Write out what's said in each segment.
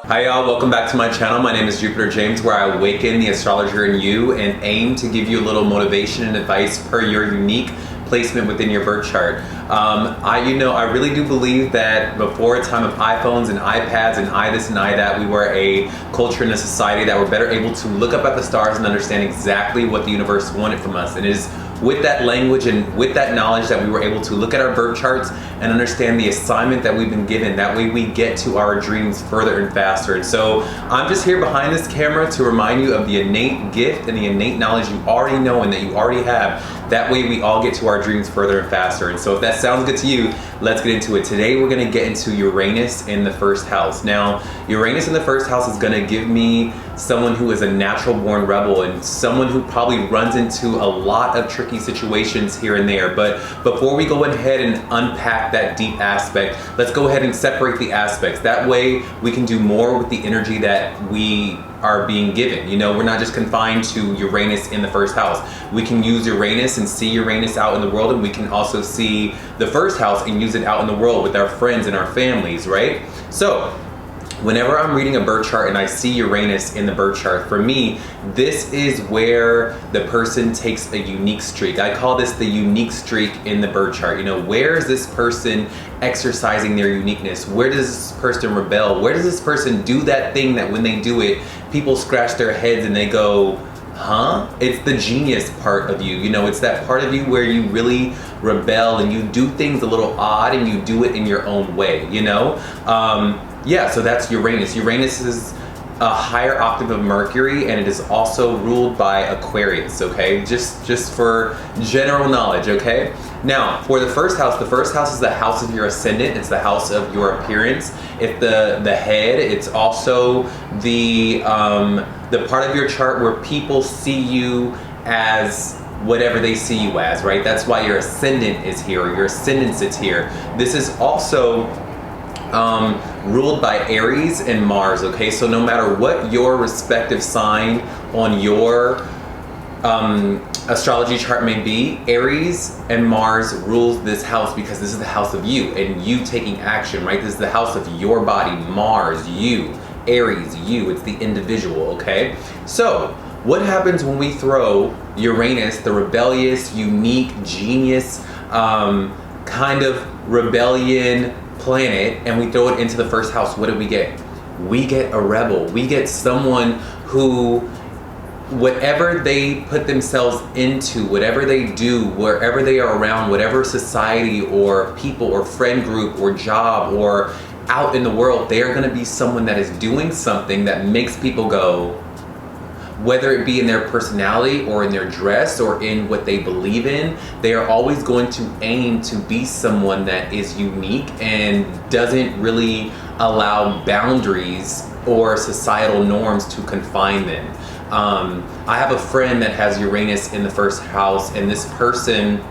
Hi y'all, welcome back to my channel. My name is JupiterJames, where I awaken the astrologer in you and aim to give you a little motivation and advice per your unique placement within your birth chart. I really do believe that before a time of iPhones and iPads and this and that, we were a culture and a society that were better able to look up at the stars and understand exactly what the universe wanted from us. And it is with that language and with that knowledge that we were able to look at our birth charts and understand the assignment that we've been given. That way we get to our dreams further and faster. And so I'm just here behind this camera to remind you of the innate gift and the innate knowledge you already know and that you already have. That way we all get to our dreams further and faster. And so if that sounds good to you, let's get into it. Today we're gonna get into Uranus in the first house. Now, Uranus in the first house is gonna give me someone who is a natural born rebel and someone who probably runs into a lot of tricky situations here and there. But before we go ahead and unpack that deep aspect, let's go ahead and separate the aspects. That way we can do more with the energy that we are being given. You know, we're not just confined to Uranus in the first house. We can use Uranus and see Uranus out in the world, and we can also see the first house and use it out in the world with our friends and our families, right? So whenever I'm reading a birth chart and I see Uranus in the birth chart, for me, this is where the person takes a unique streak. I call this the unique streak in the birth chart. You know, where is this person exercising their uniqueness? Where does this person rebel? Where does this person do that thing that when they do it, people scratch their heads and they go, huh? It's the genius part of you. You know, it's that part of you where you really rebel and you do things a little odd and you do it in your own way, you know? Yeah, so that's Uranus. Uranus is a higher octave of Mercury, and it is also ruled by Aquarius, okay? Just for general knowledge, okay? Now, for the first house is the house of your ascendant. It's the house of your appearance. It's the head. It's also the part of your chart where people see you as whatever they see you as, right? That's why your ascendant is here, or your ascendant sits here. This is also ruled by Aries and Mars, okay? So no matter what your respective sign on your astrology chart may be, Aries and Mars rules this house because this is the house of you and you taking action, right? This is the house of your body. Mars, you. Aries, you. It's the individual, okay? So what happens when we throw Uranus, the rebellious, unique, genius, kind of rebellion planet, and we throw it into the first house? What do we get? We get a rebel. We get someone who, whatever they put themselves into, whatever they do, wherever they are around, whatever society or people or friend group or job or out in the world, they are going to be someone that is doing something that makes people go, whether it be in their personality or in their dress or in what they believe in, they are always going to aim to be someone that is unique and doesn't really allow boundaries or societal norms to confine them. I have a friend that has Uranus in the first house, and this person,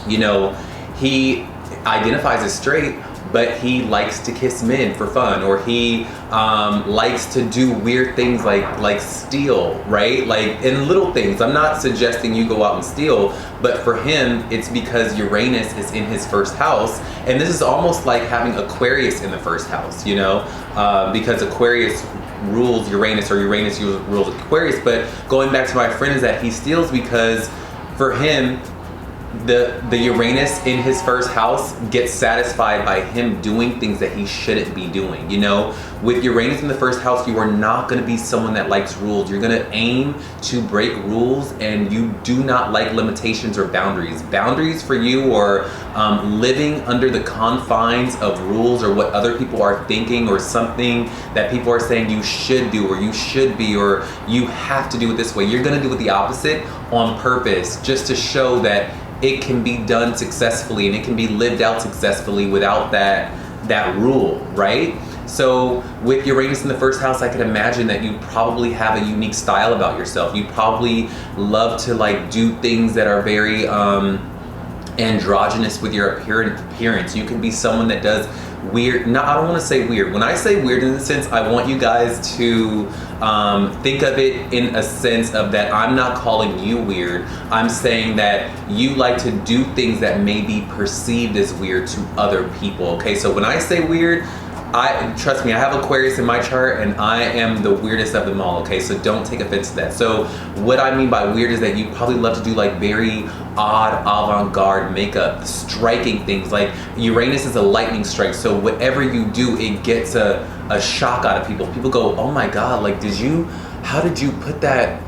you know, he identifies as straight, but he likes to kiss men for fun, or he likes to do weird things like steal, right? Like in little things. I'm not suggesting you go out and steal, but for him, it's because Uranus is in his first house, and this is almost like having Aquarius in the first house, you know, because Aquarius rules Uranus, or Uranus rules Aquarius. But going back to my friend, is that he steals because for him, the Uranus in his first house gets satisfied by him doing things that he shouldn't be doing. You know, with Uranus in the first house, you are not going to be someone that likes rules. You're going to aim to break rules, and you do not like limitations or boundaries. Boundaries for you are living under the confines of rules or what other people are thinking, or something that people are saying you should do, or you should be, or you have to do it this way. You're going to do it the opposite on purpose, just to show that it can be done successfully and it can be lived out successfully without that rule, right? So with Uranus in the first house, I can imagine that you probably have a unique style about yourself. You probably love to like do things that are very androgynous with your appearance. You can be someone that does weird, no, I don't want to say weird. When I say weird in the sense, I want you guys to think of it in a sense of that I'm not calling you weird. I'm saying that you like to do things that may be perceived as weird to other people, okay? So when I say weird, trust me, I have Aquarius in my chart and I am the weirdest of them all, okay? So don't take offense to that. So what I mean by weird is that you probably love to do like very odd avant-garde makeup, striking things. Like Uranus is a lightning strike, so whatever you do, it gets a shock out of people. People go, oh my God, like how did you put that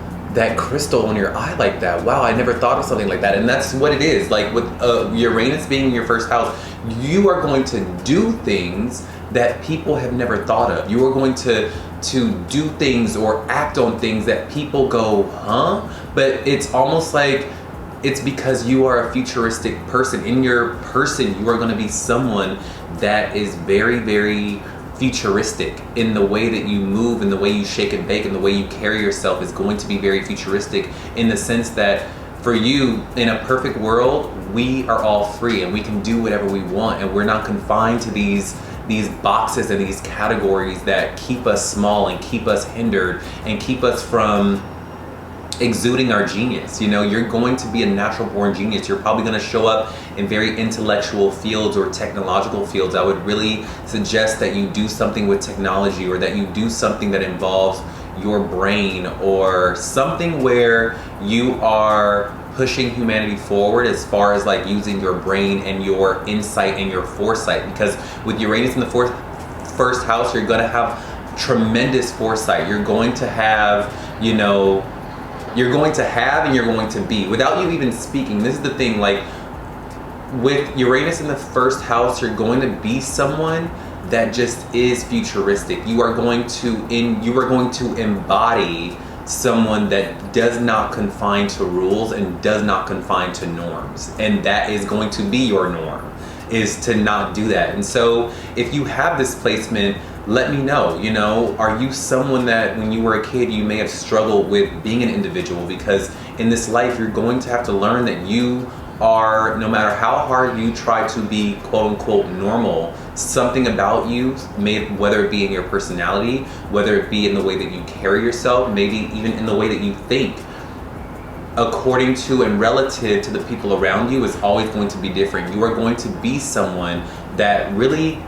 crystal on your eye like that? Wow, I never thought of something like that. And that's what it is. Like with Uranus being in your first house, you are going to do things that people have never thought of. You are going to do things or act on things that people go, huh? But it's almost like it's because you are a futuristic person. In your person, you are going to be someone that is very, very futuristic in the way that you move, in the way you shake and bake, and the way you carry yourself is going to be very futuristic, in the sense that for you, in a perfect world, we are all free and we can do whatever we want, and we're not confined to these boxes and these categories that keep us small and keep us hindered and keep us from exuding our genius. You know, you're going to be a natural born genius. You're probably going to show up in very intellectual fields or technological fields. I would really suggest that you do something with technology, or that you do something that involves your brain, or something where you are pushing humanity forward as far as like using your brain and your insight and your foresight. Because with Uranus in the first house, you're going to have tremendous foresight. You're going to have, you know, you're going to have and you're going to be without you even speaking. This is the thing, like with Uranus in the first house, you're going to be someone that just is futuristic. You are going to embody someone that does not confine to rules and does not confine to norms. And that is going to be your norm, is to not do that. And so if you have this placement, let me know, you know, are you someone that when you were a kid, you may have struggled with being an individual? Because in this life, you're going to have to learn that you are, no matter how hard you try to be quote unquote normal, something about you, whether it be in your personality, whether it be in the way that you carry yourself, maybe even in the way that you think, according to and relative to the people around you, is always going to be different. You are going to be someone that really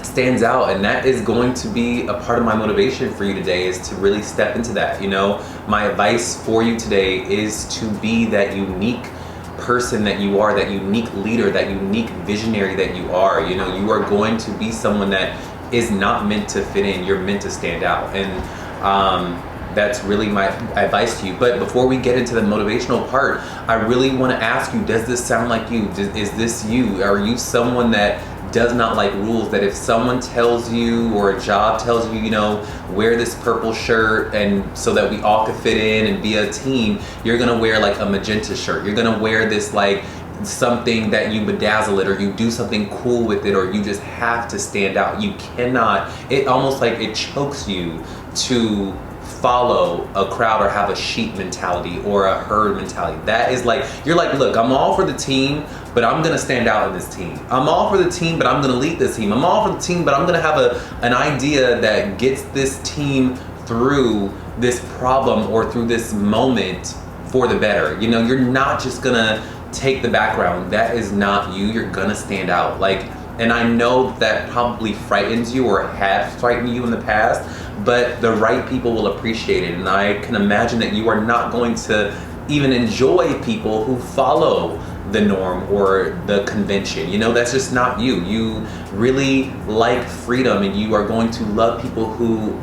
stands out, and that is going to be a part of my motivation for you today, is to really step into that. You know, my advice for you today is to be that unique person that you are, that unique leader, that unique visionary that you are. You know, you are going to be someone that is not meant to fit in. You're meant to stand out, and that's really my advice to you. But before we get into the motivational part, I really want to ask you, does this sound like you? Is this you? Are you someone that does not like rules, that if someone tells you, or a job tells you, you know, wear this purple shirt and so that we all could fit in and be a team, you're gonna wear like a magenta shirt, you're gonna wear this like something that you bedazzle it, or you do something cool with it, or you just have to stand out. You cannot, it almost like it chokes you to follow a crowd or have a sheep mentality or a herd mentality. That is like, you're like, look, I'm all for the team, but I'm gonna stand out in this team. I'm all for the team, but I'm gonna lead this team. I'm all for the team, but I'm gonna have an idea that gets this team through this problem or through this moment for the better. You know, you're not just gonna take the background. That is not you. You're gonna stand out. Like, and I know that probably frightens you or has frightened you in the past, but the right people will appreciate it. And I can imagine that you are not going to even enjoy people who follow the norm or the convention. You know, that's just not you. You really like freedom, and you are going to love people who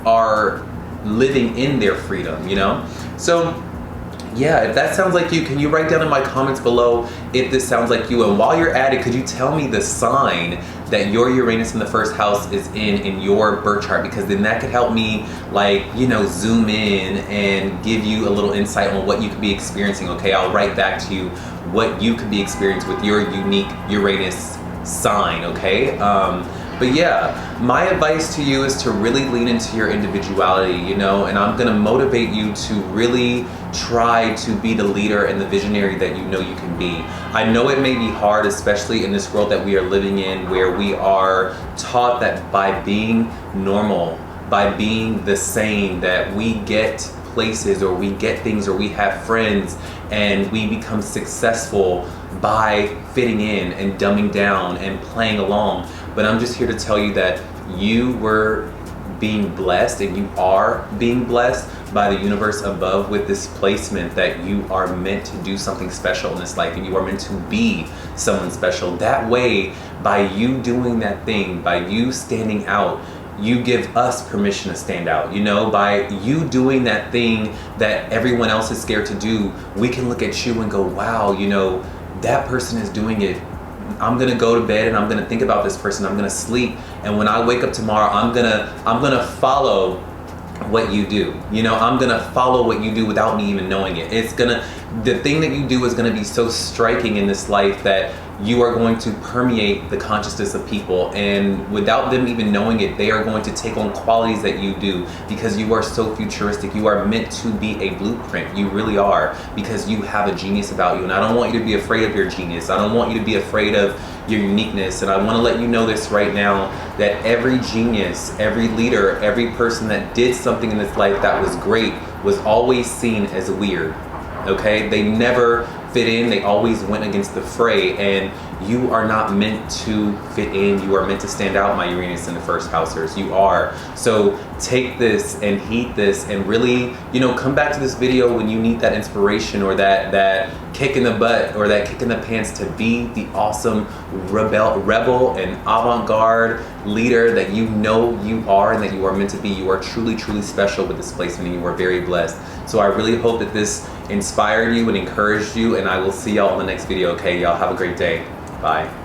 are living in their freedom, you know? So yeah, if that sounds like you, can you write down in my comments below if this sounds like you? And while you're at it, could you tell me the sign that your Uranus in the first house is in your birth chart? Because then that could help me, like, you know, zoom in and give you a little insight on what you could be experiencing. Okay, I'll write back to you what you could be experiencing with your unique Uranus sign, okay? But yeah, my advice to you is to really lean into your individuality, you know, and I'm gonna motivate you to really try to be the leader and the visionary that you know you can be. I know it may be hard, especially in this world that we are living in, where we are taught that by being normal, by being the same, that we get places or we get things or we have friends and we become successful by fitting in and dumbing down and playing along. But I'm just here to tell you that you were being blessed, and you are being blessed by the universe above with this placement, that you are meant to do something special in this life, and you are meant to be someone special. That way, by you doing that thing, by you standing out, you give us permission to stand out. You know, by you doing that thing that everyone else is scared to do, we can look at you and go, wow, you know, that person is doing it. I'm gonna go to bed and I'm gonna think about this person. I'm gonna sleep, and when I wake up tomorrow, I'm gonna follow what you do. You know, I'm gonna follow what you do without me even knowing it. The thing that you do is gonna be so striking in this life that you are going to permeate the consciousness of people, and without them even knowing it, they are going to take on qualities that you do, because you are so futuristic. You are meant to be a blueprint. You really are, because you have a genius about you. And I don't want you to be afraid of your genius. I don't want you to be afraid of your uniqueness. And I want to let you know this right now, that every genius, every leader, every person that did something in this life that was great was always seen as weird. Okay? They never fit in. They always went against the fray, and you are not meant to fit in. You are meant to stand out, my Uranus in the first housers. You are. So take this and heed this, and really, you know, come back to this video when you need that inspiration, or that kick in the butt, or that kick in the pants to be the awesome rebel and avant-garde leader that you know you are, and that you are meant to be. You are truly, truly special with this placement, and you are very blessed. So I really hope that this inspired you and encouraged you, and I will see y'all in the next video. Okay, y'all have a great day. Bye.